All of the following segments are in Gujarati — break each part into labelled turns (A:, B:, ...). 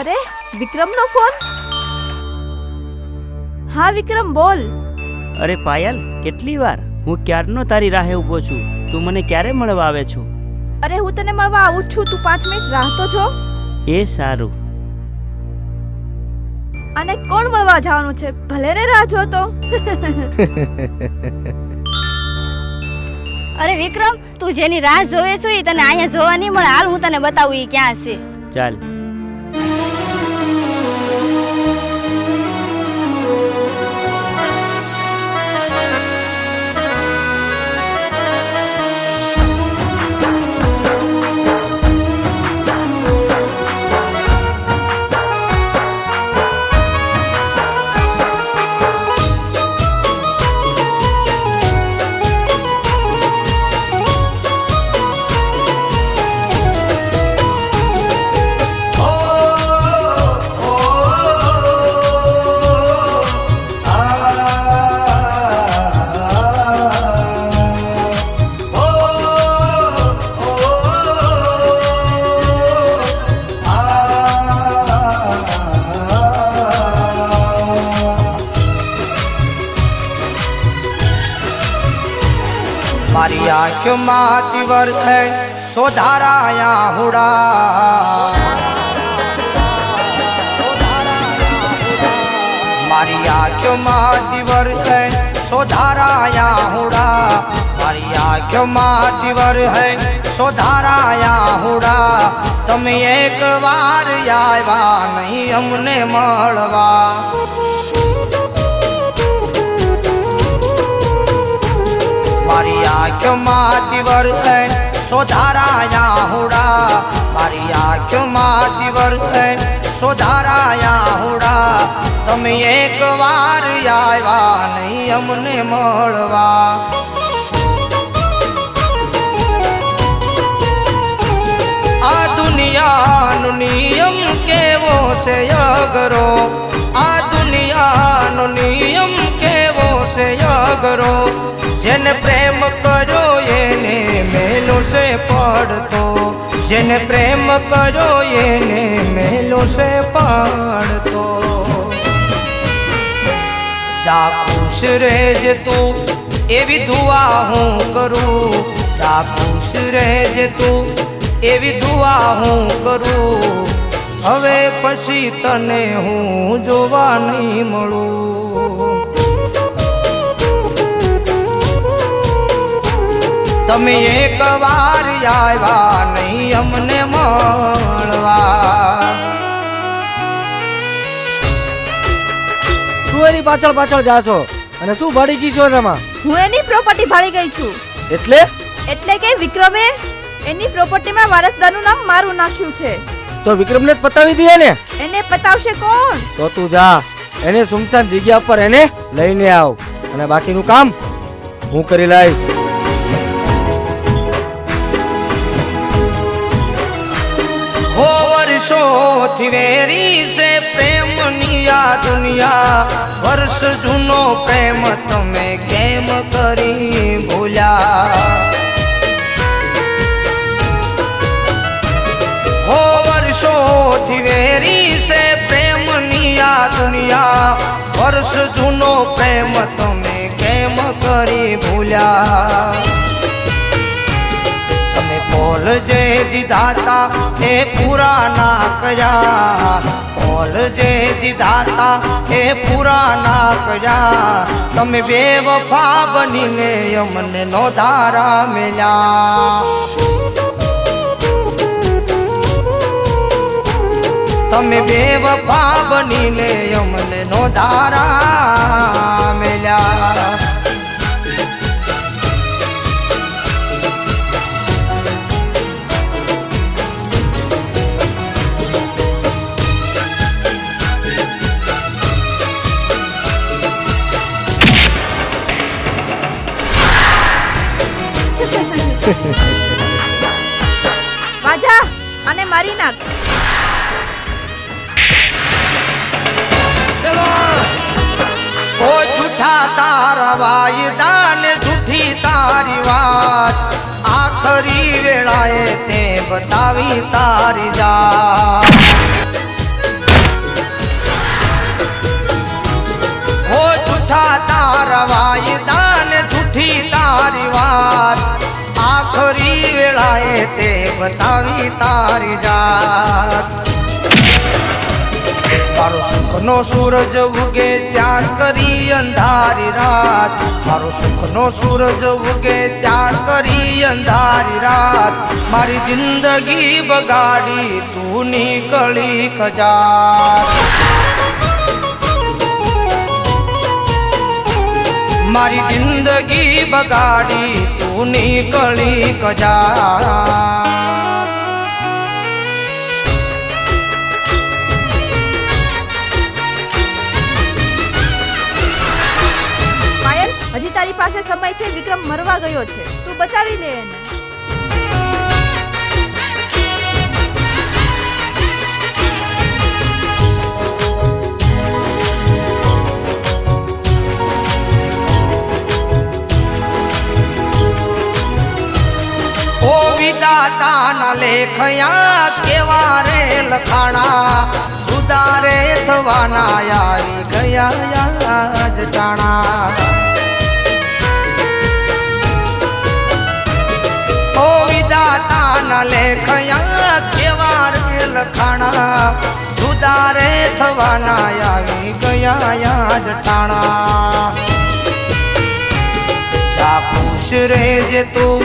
A: अरे विक्रम नो फोन। हाँ विक्रम बोल।
B: अरे पायल કેટલી વાર હું ક્યારનો તારી રાહે ઊભો છું, તું મને ક્યારે મળવા આવે છો?
A: अरे હું તને મળવા આવું છું, તું 5 મિનિટ રાહ તો જો।
B: એ સારું।
A: અને કોણ મળવા જવાનું છે? ભલે ને રાહ જો તો।
C: अरे विक्रम तू जेनी राह जोवे छो ई तने आया जोवा नहीं मळे, हाल हूँ तने बताऊं ई क्या छे।
B: ચાલ।
D: मारी आँख माती वर्ष है सोधाराया हुड़ा, मारी आँख माती वर्ष है सोधाराया हुड़ा, मारी आँख माती वर्ष है सोधाराया हुड़ा। तम एक बार आवा नहीं हमने मळवा, मारी आँख माती वर्ष है सोधाराया हुड़ा, मारी आँख माती वर्ष है सोधाराया हुड़ा। तम एक बार आवा नहीं हमने मळवा, आ दुनिया नो नियम केवो से अगरो, आ दुनिया नो नियम केवो से अगरो। जेने प्रेम करो येने मेलो से पड़तो, जेने प्रेम करो येने मेलो से पड़तो। जा खुश रह तू एवी दुआ हूँ करूँ, जा खुश रह तू एवी दुआ हूँ करूँ। हवे पछी तने हूँ जोवा नहीं मळूं, तमे एक बार आवा नहीं हमने मळवा।
E: તું એની પાછળ પાછળ જાશો અને શું ભાડી ગઈ છો એનામાં?
A: હું એની પ્રોપર્ટી ભાળી ગઈ છું। એટલે કે વિક્રમે એની પ્રોપર્ટીમાં વારસદારનું નામ મારું નાખ્યું છે।
E: તો વિક્રમને જ પતાવી દઈએ ને?
A: એને પતાવશે કોણ?
E: તો તું જા, એને સુમસાન જગ્યા પર એને લઈને આવ અને બાકીનું કામ હું કરી લઈશ।
D: हो वर्षों थी वेरी से प्रेम निया दुनिया, वर्ष जूनो प्रेम तमे केम करी भूला। हो वर्षों थी वेरी से प्रेम निया दुनिया, वर्ष जूनो प्रेम तमे केम करी भूला। बोल जे दिदाता ए पूरा ना कया, बोल जे दिदाता ए पूरा ना कया। तमे बेवफा बनीने यमने नो धारा मिला, तमे बेवफा बनीने यमने नो धारा मिला।
A: વાજા અને મારી નાખ।
D: ओ झूठा तारा वायदा ने झूठी तारी बात, आखरी वेळाए ते बतावी तारी जात। જૂઠા તારા વાયદા ને જૂઠી તારી વાત આખરી વેળાએ તે બતાવી તારી જાત મારો સુખનો સૂરજ ઉગે ત્યાં કરી અંધારી રાત મારો સુખનો સૂરજ ઉગે ત્યાં કરી અંધારી રાત મારી જિંદગી બગાડી તું નીકળી કજાત મારી જિંદગી બગાડી તું નીકળી કજાત
A: હજી તારી પાસે સમય છે. વિક્રમ મરવા ગયો છે, તું બચાવી લે એને.
D: ઓ વિધાતાના લેખયા કેવા રે લખાણા સુધારે થવાના આવી ગયા જ ટાણા ઓ વિધાતાના લેખયા કેવા રે લખાણા સુધારે થવાના આવી ગયા જ ટાણા જા ખુશ રહેજે તું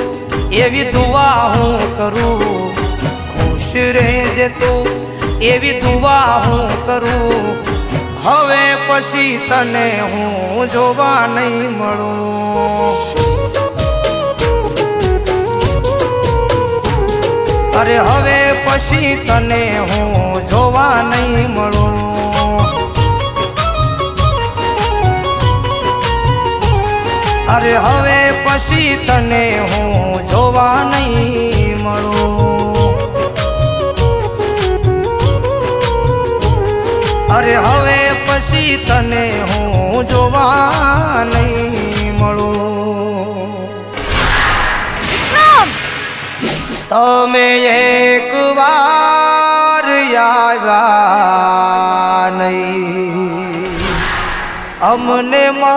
D: એવી દુઆ હું કરું ખુશ રહેજે તું એવી દુઆ હું કરું હવે પછી તને હું જોવા નહીં મળું અરે હવે પછી તને હું જોવા નહીં મળું અરે હવે પછી તને હું જોવા નહીં મળું અરે હવે પછી તને હું જોવા નહીં મળું તમે એક વાર આવ્યા નહીં અમને મળવા